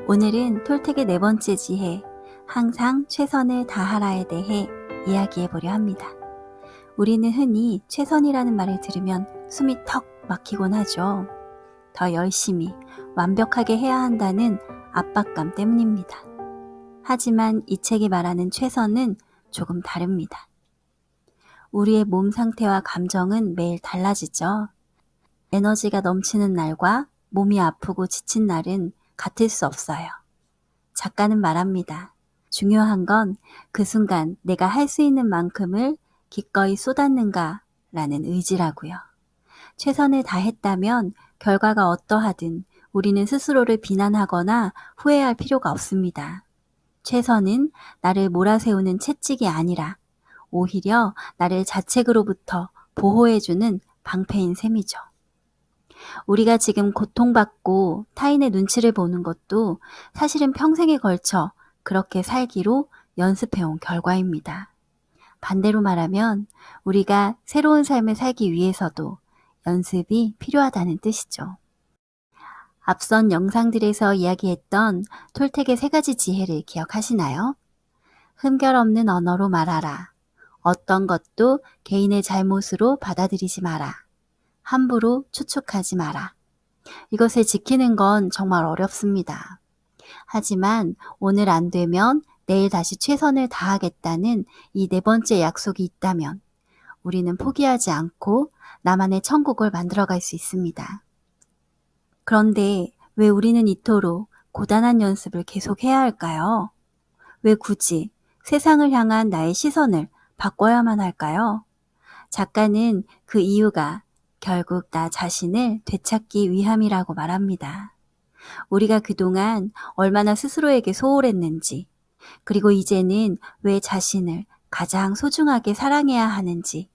오늘은 톨텍의 네 번째 지혜, 항상 최선을 다하라에 대해 이야기해 보려 합니다. 우리는 흔히 최선이라는 말을 들으면 숨이 턱 막히곤 하죠. 더 열심히, 완벽하게 해야 한다는 압박감 때문입니다. 하지만 이 책이 말하는 최선은 조금 다릅니다. 우리의 몸 상태와 감정은 매일 달라지죠. 에너지가 넘치는 날과 몸이 아프고 지친 날은 같을 수 없어요. 작가는 말합니다. 중요한 건 그 순간 내가 할 수 있는 만큼을 기꺼이 쏟았는가 라는 의지라고요. 최선을 다했다면 결과가 어떠하든 우리는 스스로를 비난하거나 후회할 필요가 없습니다. 최선은 나를 몰아세우는 채찍이 아니라 오히려 나를 자책으로부터 보호해주는 방패인 셈이죠. 우리가 지금 고통받고 타인의 눈치를 보는 것도 사실은 평생에 걸쳐 그렇게 살기로 연습해온 결과입니다. 반대로 말하면 우리가 새로운 삶을 살기 위해서도 연습이 필요하다는 뜻이죠. 앞선 영상들에서 이야기했던 톨텍의 3가지 지혜를 기억하시나요? 흠결 없는 언어로 말하라. 어떤 것도 개인의 잘못으로 받아들이지 마라. 함부로 추측하지 마라. 이것을 지키는 건 정말 어렵습니다. 하지만 오늘 안 되면 내일 다시 최선을 다하겠다는 이 4번째 약속이 있다면 우리는 포기하지 않고 나만의 천국을 만들어갈 수 있습니다. 그런데 왜 우리는 이토록 고단한 연습을 계속해야 할까요? 왜 굳이 세상을 향한 나의 시선을 바꿔야만 할까요? 작가는 그 이유가 결국 나 자신을 되찾기 위함이라고 말합니다. 우리가 그동안 얼마나 스스로에게 소홀했는지, 그리고 이제는 왜 자신을 가장 소중하게 사랑해야 하는지,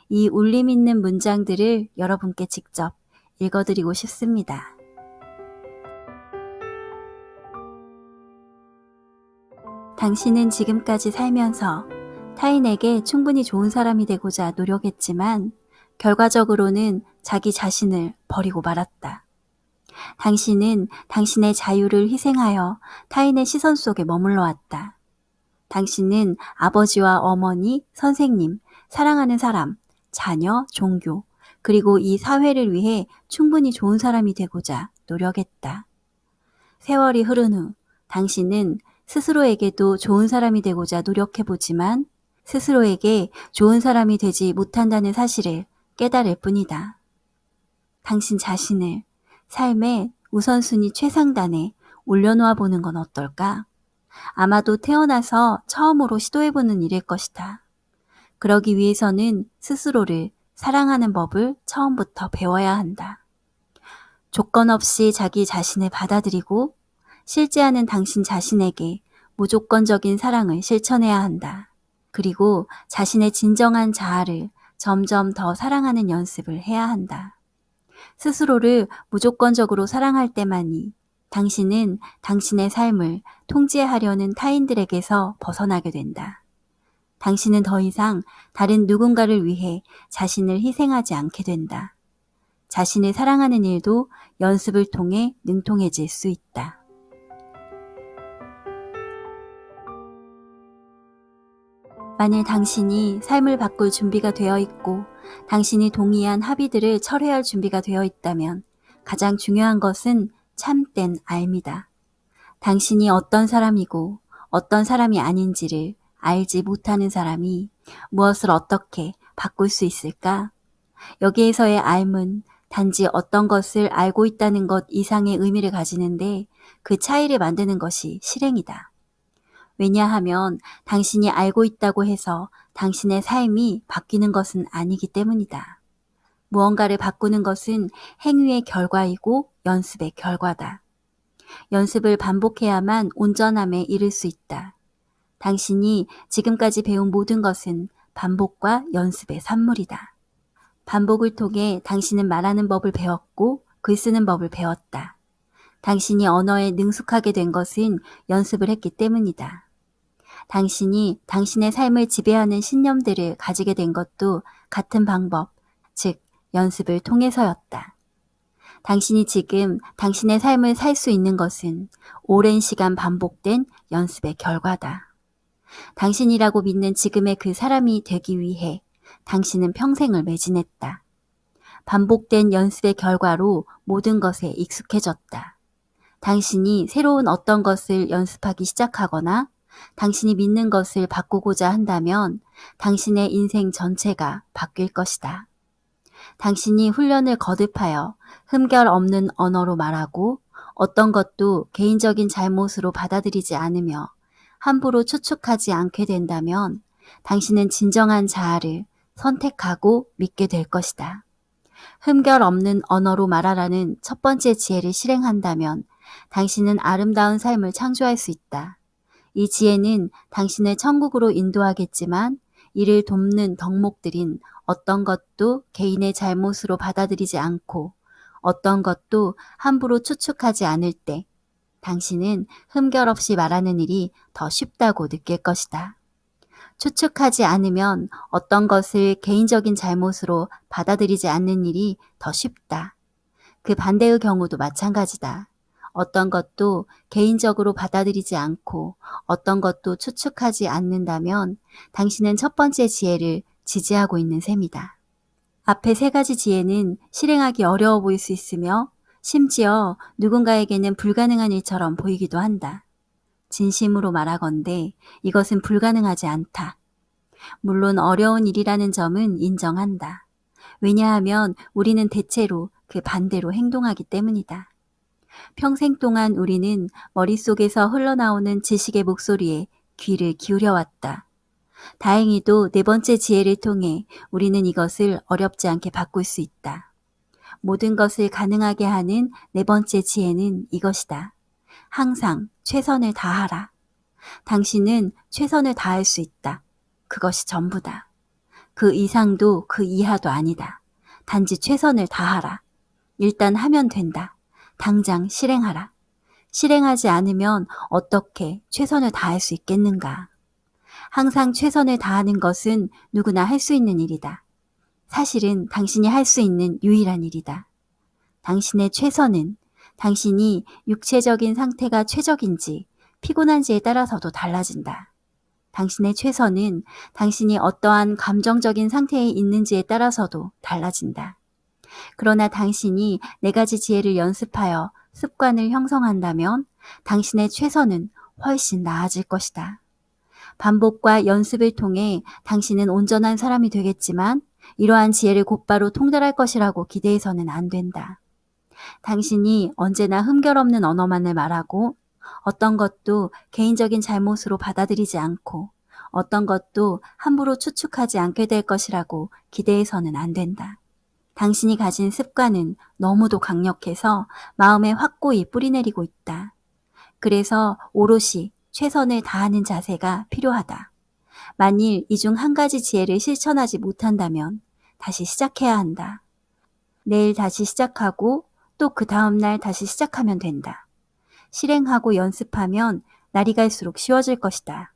이 울림 있는 문장들을 여러분께 직접 읽어드리고 싶습니다. 당신은 지금까지 살면서 타인에게 충분히 좋은 사람이 되고자 노력했지만 결과적으로는 자기 자신을 버리고 말았다. 당신은 당신의 자유를 희생하여 타인의 시선 속에 머물러 왔다. 당신은 아버지와 어머니, 선생님, 사랑하는 사람, 자녀, 종교, 그리고 이 사회를 위해 충분히 좋은 사람이 되고자 노력했다. 세월이 흐른 후 당신은 스스로에게도 좋은 사람이 되고자 노력해보지만 스스로에게 좋은 사람이 되지 못한다는 사실을 깨달을 뿐이다. 당신 자신을 삶의 우선순위 최상단에 올려놓아 보는 건 어떨까? 아마도 태어나서 처음으로 시도해보는 일일 것이다. 그러기 위해서는 스스로를 사랑하는 법을 처음부터 배워야 한다. 조건 없이 자기 자신을 받아들이고 실제하는 당신 자신에게 무조건적인 사랑을 실천해야 한다. 그리고 자신의 진정한 자아를 점점 더 사랑하는 연습을 해야 한다. 스스로를 무조건적으로 사랑할 때만이 당신은 당신의 삶을 통제하려는 타인들에게서 벗어나게 된다. 당신은 더 이상 다른 누군가를 위해 자신을 희생하지 않게 된다. 자신을 사랑하는 일도 연습을 통해 능통해질 수 있다. 만일 당신이 삶을 바꿀 준비가 되어 있고 당신이 동의한 합의들을 철회할 준비가 되어 있다면 가장 중요한 것은 참된 알미다. 당신이 어떤 사람이고 어떤 사람이 아닌지를 알지 못하는 사람이 무엇을 어떻게 바꿀 수 있을까? 여기에서의 알문, 단지 어떤 것을 알고 있다는 것 이상의 의미를 가지는데 그 차이를 만드는 것이 실행이다. 왜냐하면 당신이 알고 있다고 해서 당신의 삶이 바뀌는 것은 아니기 때문이다. 무언가를 바꾸는 것은 행위의 결과이고 연습의 결과다. 연습을 반복해야만 온전함에 이를 수 있다. 당신이 지금까지 배운 모든 것은 반복과 연습의 산물이다. 반복을 통해 당신은 말하는 법을 배웠고 글 쓰는 법을 배웠다. 당신이 언어에 능숙하게 된 것은 연습을 했기 때문이다. 당신이 당신의 삶을 지배하는 신념들을 가지게 된 것도 같은 방법, 즉 연습을 통해서였다. 당신이 지금 당신의 삶을 살 수 있는 것은 오랜 시간 반복된 연습의 결과다. 당신이라고 믿는 지금의 그 사람이 되기 위해 당신은 평생을 매진했다. 반복된 연습의 결과로 모든 것에 익숙해졌다. 당신이 새로운 어떤 것을 연습하기 시작하거나 당신이 믿는 것을 바꾸고자 한다면 당신의 인생 전체가 바뀔 것이다. 당신이 훈련을 거듭하여 흠결 없는 언어로 말하고 어떤 것도 개인적인 잘못으로 받아들이지 않으며 함부로 추측하지 않게 된다면 당신은 진정한 자아를 선택하고 믿게 될 것이다. 흠결 없는 언어로 말하라는 첫 번째 지혜를 실행한다면 당신은 아름다운 삶을 창조할 수 있다. 이 지혜는 당신을 천국으로 인도하겠지만 이를 돕는 덕목들인 어떤 것도 개인의 잘못으로 받아들이지 않고 어떤 것도 함부로 추측하지 않을 때 당신은 흠결 없이 말하는 일이 더 쉽다고 느낄 것이다. 추측하지 않으면 어떤 것을 개인적인 잘못으로 받아들이지 않는 일이 더 쉽다. 그 반대의 경우도 마찬가지다. 어떤 것도 개인적으로 받아들이지 않고 어떤 것도 추측하지 않는다면 당신은 첫 번째 지혜를 지지하고 있는 셈이다. 앞에 세 가지 지혜는 실행하기 어려워 보일 수 있으며 심지어 누군가에게는 불가능한 일처럼 보이기도 한다. 진심으로 말하건대 이것은 불가능하지 않다. 물론 어려운 일이라는 점은 인정한다. 왜냐하면 우리는 대체로 그 반대로 행동하기 때문이다. 평생 동안 우리는 머릿속에서 흘러나오는 지식의 목소리에 귀를 기울여왔다. 다행히도 네 번째 지혜를 통해 우리는 이것을 어렵지 않게 바꿀 수 있다. 모든 것을 가능하게 하는 네 번째 지혜는 이것이다. 항상 최선을 다하라. 당신은 최선을 다할 수 있다. 그것이 전부다. 그 이상도 그 이하도 아니다. 단지 최선을 다하라. 일단 하면 된다. 당장 실행하라. 실행하지 않으면 어떻게 최선을 다할 수 있겠는가? 항상 최선을 다하는 것은 누구나 할 수 있는 일이다. 사실은 당신이 할 수 있는 유일한 일이다. 당신의 최선은 당신이 육체적인 상태가 최적인지 피곤한지에 따라서도 달라진다. 당신의 최선은 당신이 어떠한 감정적인 상태에 있는지에 따라서도 달라진다. 그러나 당신이 네 가지 지혜를 연습하여 습관을 형성한다면 당신의 최선은 훨씬 나아질 것이다. 반복과 연습을 통해 당신은 온전한 사람이 되겠지만 이러한 지혜를 곧바로 통달할 것이라고 기대해서는 안 된다. 당신이 언제나 흠결 없는 언어만을 말하고 어떤 것도 개인적인 잘못으로 받아들이지 않고 어떤 것도 함부로 추측하지 않게 될 것이라고 기대해서는 안 된다. 당신이 가진 습관은 너무도 강력해서 마음에 확고히 뿌리내리고 있다. 그래서 오롯이 최선을 다하는 자세가 필요하다. 만일 이 중 한 가지 지혜를 실천하지 못한다면 다시 시작해야 한다. 내일 다시 시작하고 또 그 다음날 다시 시작하면 된다. 실행하고 연습하면 날이 갈수록 쉬워질 것이다.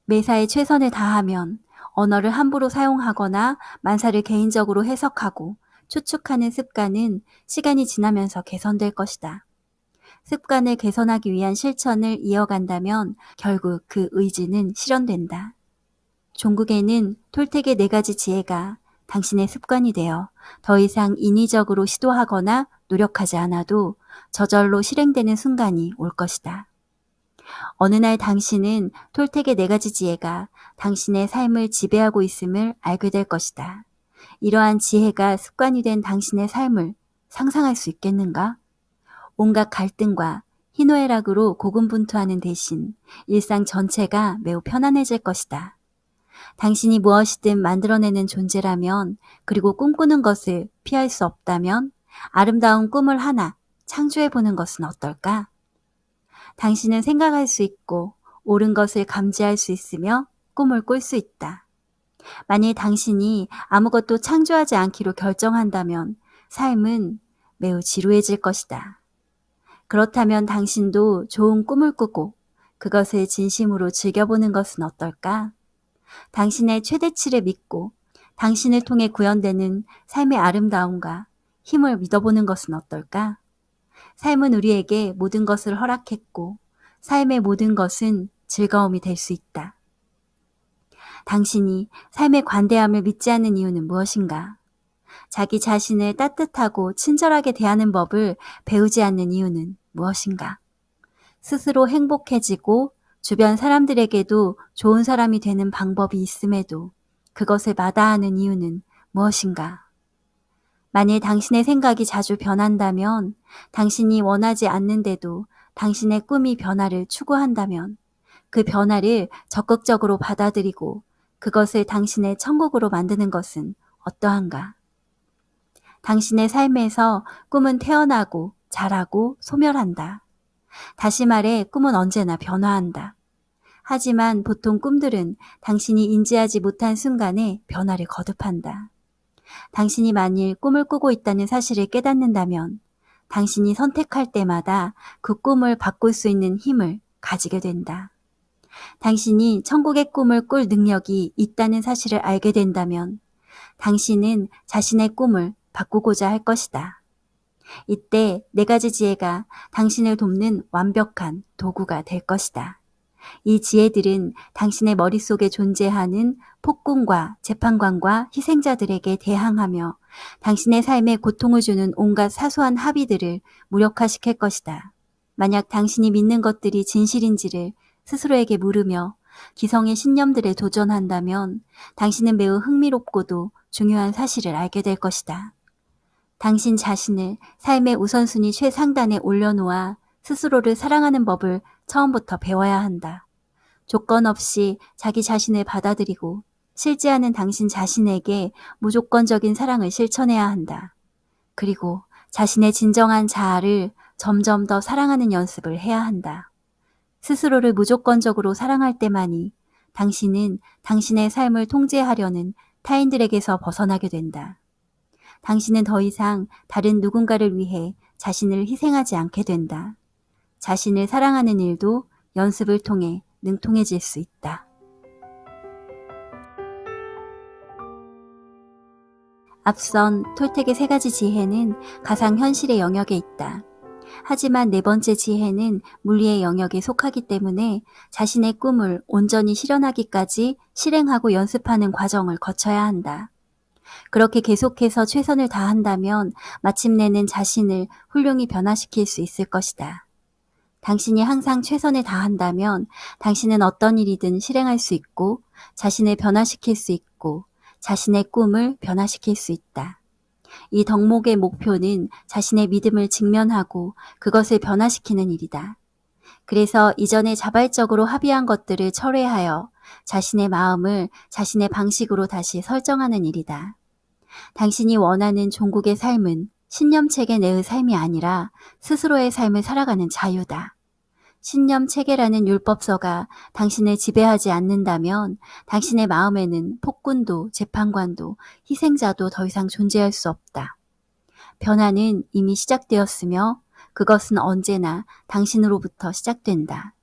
매사에 최선을 다하면 언어를 함부로 사용하거나 만사를 개인적으로 해석하고 추측하는 습관은 시간이 지나면서 개선될 것이다. 습관을 개선하기 위한 실천을 이어간다면 결국 그 의지는 실현된다. 종국에는 톨텍의 네 가지 지혜가 당신의 습관이 되어 더 이상 인위적으로 시도하거나 노력하지 않아도 저절로 실행되는 순간이 올 것이다. 어느 날 당신은 톨텍의 네 가지 지혜가 당신의 삶을 지배하고 있음을 알게 될 것이다. 이러한 지혜가 습관이 된 당신의 삶을 상상할 수 있겠는가? 온갖 갈등과 희노애락으로 고군분투하는 대신 일상 전체가 매우 편안해질 것이다. 당신이 무엇이든 만들어내는 존재라면 그리고 꿈꾸는 것을 피할 수 없다면 아름다운 꿈을 하나 창조해보는 것은 어떨까? 당신은 생각할 수 있고 옳은 것을 감지할 수 있으며 꿈을 꿀 수 있다. 만일 당신이 아무것도 창조하지 않기로 결정한다면 삶은 매우 지루해질 것이다. 그렇다면 당신도 좋은 꿈을 꾸고 그것을 진심으로 즐겨보는 것은 어떨까? 당신의 최대치를 믿고 당신을 통해 구현되는 삶의 아름다움과 힘을 믿어보는 것은 어떨까? 삶은 우리에게 모든 것을 허락했고 삶의 모든 것은 즐거움이 될 수 있다. 당신이 삶의 관대함을 믿지 않는 이유는 무엇인가? 자기 자신을 따뜻하고 친절하게 대하는 법을 배우지 않는 이유는 무엇인가? 스스로 행복해지고 주변 사람들에게도 좋은 사람이 되는 방법이 있음에도 그것을 마다하는 이유는 무엇인가? 만일 당신의 생각이 자주 변한다면, 당신이 원하지 않는데도 당신의 꿈이 변화를 추구한다면, 그 변화를 적극적으로 받아들이고 그것을 당신의 천국으로 만드는 것은 어떠한가? 당신의 삶에서 꿈은 태어나고 자라고 소멸한다. 다시 말해 꿈은 언제나 변화한다. 하지만 보통 꿈들은 당신이 인지하지 못한 순간에 변화를 거듭한다. 당신이 만일 꿈을 꾸고 있다는 사실을 깨닫는다면 당신이 선택할 때마다 그 꿈을 바꿀 수 있는 힘을 가지게 된다. 당신이 천국의 꿈을 꿀 능력이 있다는 사실을 알게 된다면 당신은 자신의 꿈을 바꾸고자 할 것이다. 이때 4가지 지혜가 당신을 돕는 완벽한 도구가 될 것이다. 이 지혜들은 당신의 머릿속에 존재하는 폭군과 재판관과 희생자들에게 대항하며 당신의 삶에 고통을 주는 온갖 사소한 합의들을 무력화시킬 것이다. 만약 당신이 믿는 것들이 진실인지를 스스로에게 물으며 기성의 신념들에 도전한다면 당신은 매우 흥미롭고도 중요한 사실을 알게 될 것이다. 당신 자신을 삶의 우선순위 최상단에 올려놓아 스스로를 사랑하는 법을 처음부터 배워야 한다. 조건 없이 자기 자신을 받아들이고 실제하는 당신 자신에게 무조건적인 사랑을 실천해야 한다. 그리고 자신의 진정한 자아를 점점 더 사랑하는 연습을 해야 한다. 스스로를 무조건적으로 사랑할 때만이 당신은 당신의 삶을 통제하려는 타인들에게서 벗어나게 된다. 당신은 더 이상 다른 누군가를 위해 자신을 희생하지 않게 된다. 자신을 사랑하는 일도 연습을 통해 능통해질 수 있다. 앞선 톨텍의 3가지 지혜는 가상현실의 영역에 있다. 하지만 4번째 지혜는 물리의 영역에 속하기 때문에 자신의 꿈을 온전히 실현하기까지 실행하고 연습하는 과정을 거쳐야 한다. 그렇게 계속해서 최선을 다한다면 마침내는 자신을 훌륭히 변화시킬 수 있을 것이다. 당신이 항상 최선을 다한다면 당신은 어떤 일이든 실행할 수 있고 자신을 변화시킬 수 있고 자신의 꿈을 변화시킬 수 있다. 이 덕목의 목표는 자신의 믿음을 직면하고 그것을 변화시키는 일이다. 그래서 이전에 자발적으로 합의한 것들을 철회하여 자신의 마음을 자신의 방식으로 다시 설정하는 일이다. 당신이 원하는 종국의 삶은 신념체계 내의 삶이 아니라 스스로의 삶을 살아가는 자유다. 신념체계라는 율법서가 당신을 지배하지 않는다면 당신의 마음에는 폭군도 재판관도 희생자도 더 이상 존재할 수 없다. 변화는 이미 시작되었으며 그것은 언제나 당신으로부터 시작된다.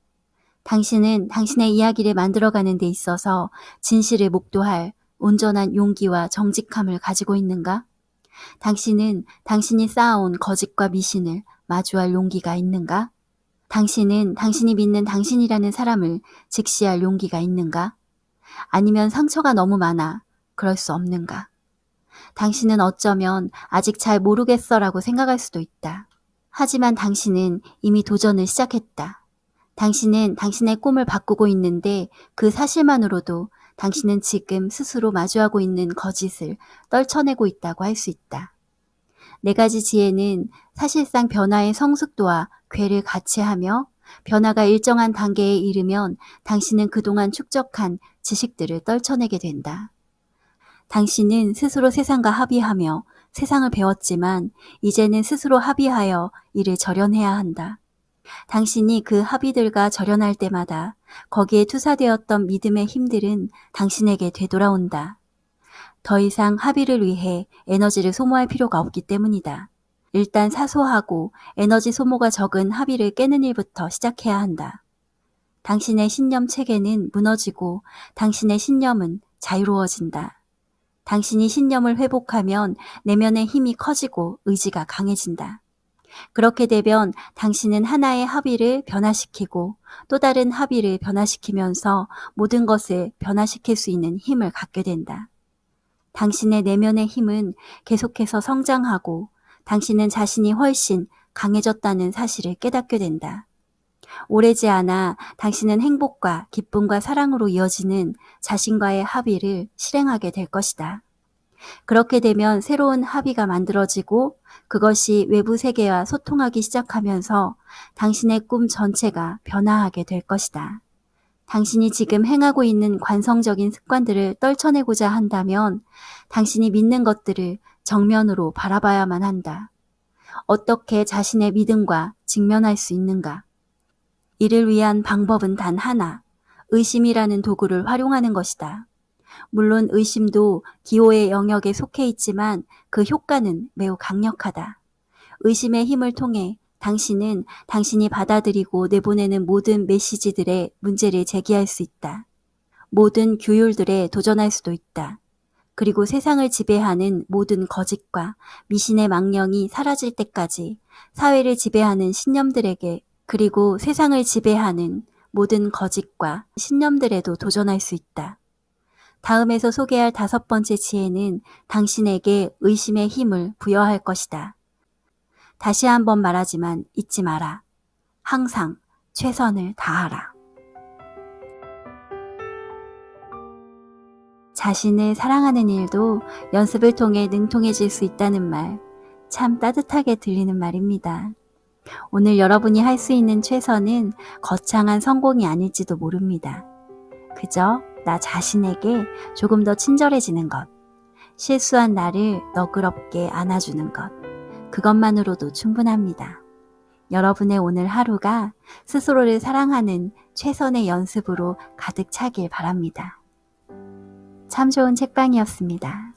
당신은 당신의 이야기를 만들어가는 데 있어서 진실을 목도할 온전한 용기와 정직함을 가지고 있는가? 당신은 당신이 쌓아온 거짓과 미신을 마주할 용기가 있는가? 당신은 당신이 믿는 당신이라는 사람을 직시할 용기가 있는가? 아니면 상처가 너무 많아 그럴 수 없는가? 당신은 어쩌면 아직 잘 모르겠어라고 생각할 수도 있다. 하지만 당신은 이미 도전을 시작했다. 당신은 당신의 꿈을 바꾸고 있는데 그 사실만으로도 당신은 지금 스스로 마주하고 있는 거짓을 떨쳐내고 있다고 할 수 있다. 4가지 지혜는 사실상 변화의 성숙도와 궤를 같이 하며 변화가 일정한 단계에 이르면 당신은 그동안 축적한 지식들을 떨쳐내게 된다. 당신은 스스로 세상과 합의하며 세상을 배웠지만 이제는 스스로 합의하여 이를 절연해야 한다. 당신이 그 합의들과 절연할 때마다 거기에 투사되었던 믿음의 힘들은 당신에게 되돌아온다. 더 이상 합의를 위해 에너지를 소모할 필요가 없기 때문이다. 일단 사소하고 에너지 소모가 적은 합의를 깨는 일부터 시작해야 한다. 당신의 신념 체계는 무너지고 당신의 신념은 자유로워진다. 당신이 신념을 회복하면 내면의 힘이 커지고 의지가 강해진다. 그렇게 되면 당신은 하나의 합의를 변화시키고 또 다른 합의를 변화시키면서 모든 것을 변화시킬 수 있는 힘을 갖게 된다. 당신의 내면의 힘은 계속해서 성장하고 당신은 자신이 훨씬 강해졌다는 사실을 깨닫게 된다. 오래지 않아 당신은 행복과 기쁨과 사랑으로 이어지는 자신과의 합의를 실행하게 될 것이다. 그렇게 되면 새로운 합의가 만들어지고 그것이 외부 세계와 소통하기 시작하면서 당신의 꿈 전체가 변화하게 될 것이다. 당신이 지금 행하고 있는 관성적인 습관들을 떨쳐내고자 한다면 당신이 믿는 것들을 정면으로 바라봐야만 한다. 어떻게 자신의 믿음과 직면할 수 있는가? 이를 위한 방법은 단 하나, 의심이라는 도구를 활용하는 것이다. 물론 의심도 기호의 영역에 속해 있지만 그 효과는 매우 강력하다. 의심의 힘을 통해 당신은 당신이 받아들이고 내보내는 모든 메시지들의 문제를 제기할 수 있다. 모든 규율들에 도전할 수도 있다. 그리고 세상을 지배하는 모든 거짓과 미신의 망령이 사라질 때까지 사회를 지배하는 신념들에게 그리고 세상을 지배하는 모든 거짓과 신념들에도 도전할 수 있다. 다음에서 소개할 5번째 지혜는 당신에게 의심의 힘을 부여할 것이다. 다시 한번 말하지만 잊지 마라. 항상 최선을 다하라. 자신을 사랑하는 일도 연습을 통해 능통해질 수 있다는 말, 참 따뜻하게 들리는 말입니다. 오늘 여러분이 할 수 있는 최선은 거창한 성공이 아닐지도 모릅니다. 그저 나 자신에게 조금 더 친절해지는 것, 실수한 나를 너그럽게 안아주는 것, 그것만으로도 충분합니다. 여러분의 오늘 하루가 스스로를 사랑하는 최선의 연습으로 가득 차길 바랍니다. 참 좋은 책방이었습니다.